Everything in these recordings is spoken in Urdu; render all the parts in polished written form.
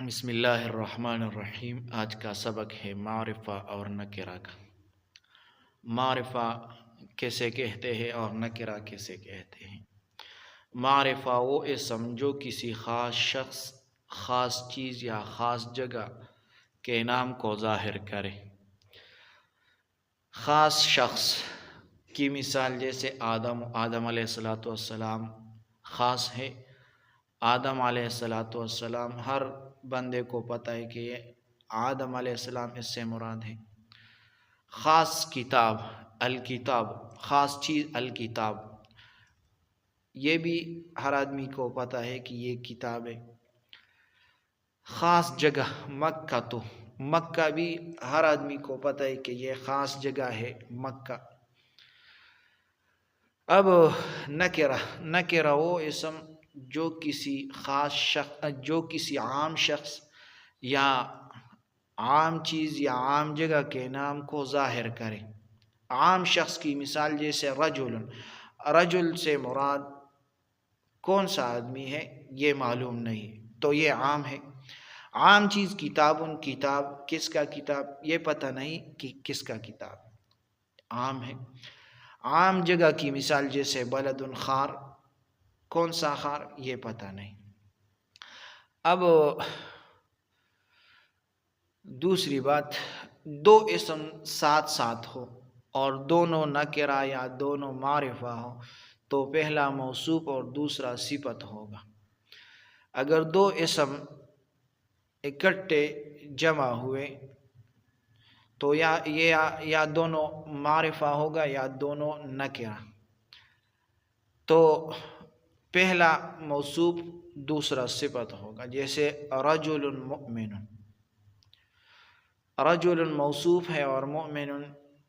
بسم اللہ الرحمن الرحیم۔ آج کا سبق ہے معرفہ اور نکرہ کا۔ معرفہ کیسے کہتے ہیں اور نکرہ کیسے کہتے ہیں؟ معرفہ وہ اسم جو کسی خاص شخص، خاص چیز یا خاص جگہ کے نام کو ظاہر کرے۔ خاص شخص کی مثال جیسے آدم علیہ السلام خاص ہے۔ آدم علیہ السلام ہر بندے کو پتہ ہے کہ یہ آدم علیہ السلام اس سے مراد ہے۔ خاص کتاب، الکتاب، خاص چیز الکتاب، یہ بھی ہر آدمی کو پتہ ہے کہ یہ کتاب ہے۔ خاص جگہ مکہ بھی ہر آدمی کو پتہ ہے کہ یہ خاص جگہ ہے مکہ۔ اب نکرہ وہ اسم جو کسی خاص شخص، جو کسی عام شخص یا عام چیز یا عام جگہ کے نام کو ظاہر کرے۔ عام شخص کی مثال جیسے رجل سے مراد کون سا آدمی ہے یہ معلوم نہیں، تو یہ عام ہے۔ عام چیز کتاب کس کا کتاب یہ پتہ نہیں کہ کس کا کتاب، عام ہے۔ عام جگہ کی مثال جیسے بلد خار، کون سا خار یہ پتہ نہیں۔ اب دوسری بات، دو اسم ساتھ ہو اور دونوں نکرہ یا دونوں معرفہ ہو تو پہلا موصوف اور دوسرا صفت ہوگا۔ اگر دو اسم اکٹھے جمع ہوئے تو یا دونوں معرفہ ہوگا یا دونوں نکرہ، تو پہلا موصوف دوسرا صفت ہوگا۔ جیسے رجل موصوف ہے اور مؤمن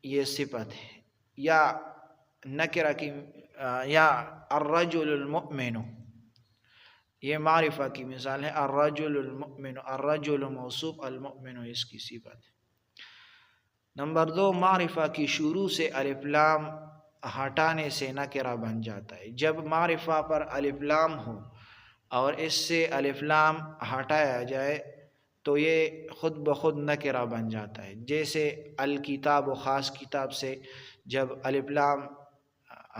یہ صفت ہے۔ یا نکرہ کی یا الرجل المؤمن یہ معرفہ کی مثال ہے۔ الرجل المؤمن، الرجل موصوف، المؤمن اس کی صفت ہے۔ نمبر 2، معرفہ کی شروع سے الف لام ہٹانے سے نکرہ بن جاتا ہے۔ جب معرفہ پر الف لام ہو اور اس سے الف لام ہٹایا جائے تو یہ خود بخود نکرہ بن جاتا ہے۔ جیسے الکتاب و خاص کتاب سے جب الف لام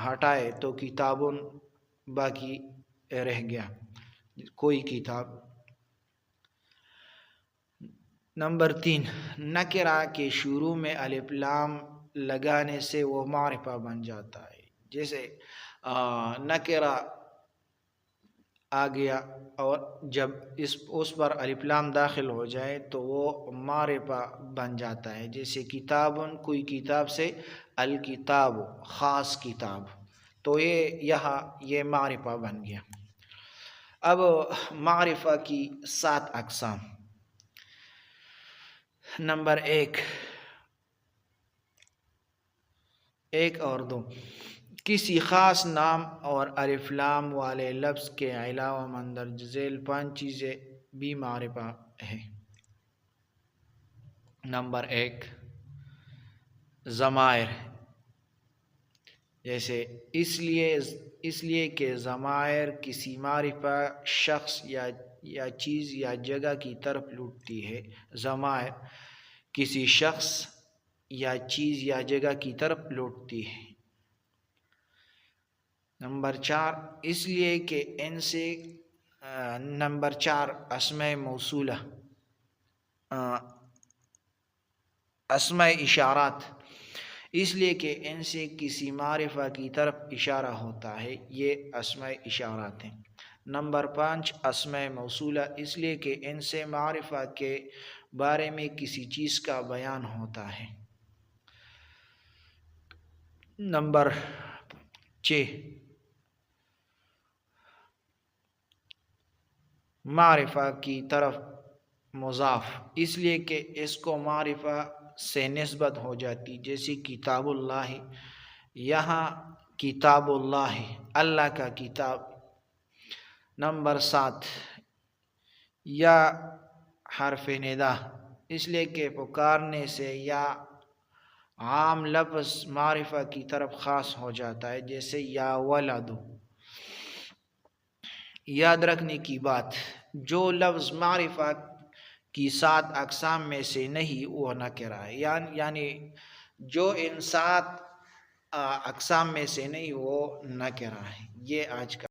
ہٹائے تو کتابن باقی رہ گیا، کوئی کتاب۔ نمبر 3، نکرہ کے شروع میں الف لام لگانے سے وہ معرفہ بن جاتا ہے۔ جیسے نکرہ آ گیا اور جب اس پر الف لام داخل ہو جائے تو وہ معرفہ بن جاتا ہے۔ جیسے کتابن، کوئی کتاب سے الکتاب، خاص کتاب، تو یہ معرفہ بن گیا۔ اب معرفہ کی 7 اقسام۔ نمبر 1 اور 2، کسی خاص نام اور الف لام والے لفظ کے علاوہ مندرجہ ذیل 5 چیزیں بھی معرفہ ہے۔ نمبر 1، ضمائر، جیسے اس لیے کہ ضمائر کسی معرفہ شخص یا چیز یا جگہ کی طرف لوٹتی ہے۔ ضمائر کسی شخص یا چیز یا جگہ کی طرف لوٹتی ہے۔ نمبر 4، اس لیے کہ ان سے نمبر 4، اسماء موصولہ، اسماء اشارات، اس لیے کہ ان سے کسی معرفہ کی طرف اشارہ ہوتا ہے، یہ اسماء اشارات ہیں۔ نمبر 5، اسماء موصولہ، اس لیے کہ ان سے معرفہ کے بارے میں کسی چیز کا بیان ہوتا ہے۔ نمبر 6، معرفہ کی طرف مضاف، اس لیے کہ اس کو معرفہ سے نسبت ہو جاتی، جیسے کتاب اللہ، یہاں کتاب اللہ، اللہ کا کتاب۔ نمبر 7، یا حرف ندا، اس لیے کہ پکارنے سے یا عام لفظ معرفہ کی طرف خاص ہو جاتا ہے، جیسے یا ولد۔ یاد رکھنے کی بات، جو لفظ معرفہ کی 7 اقسام میں سے نہیں وہ نکرہ ہے، یعنی جو ان 7 اقسام میں سے نہیں وہ نکرہ ہے۔ یہ آج کا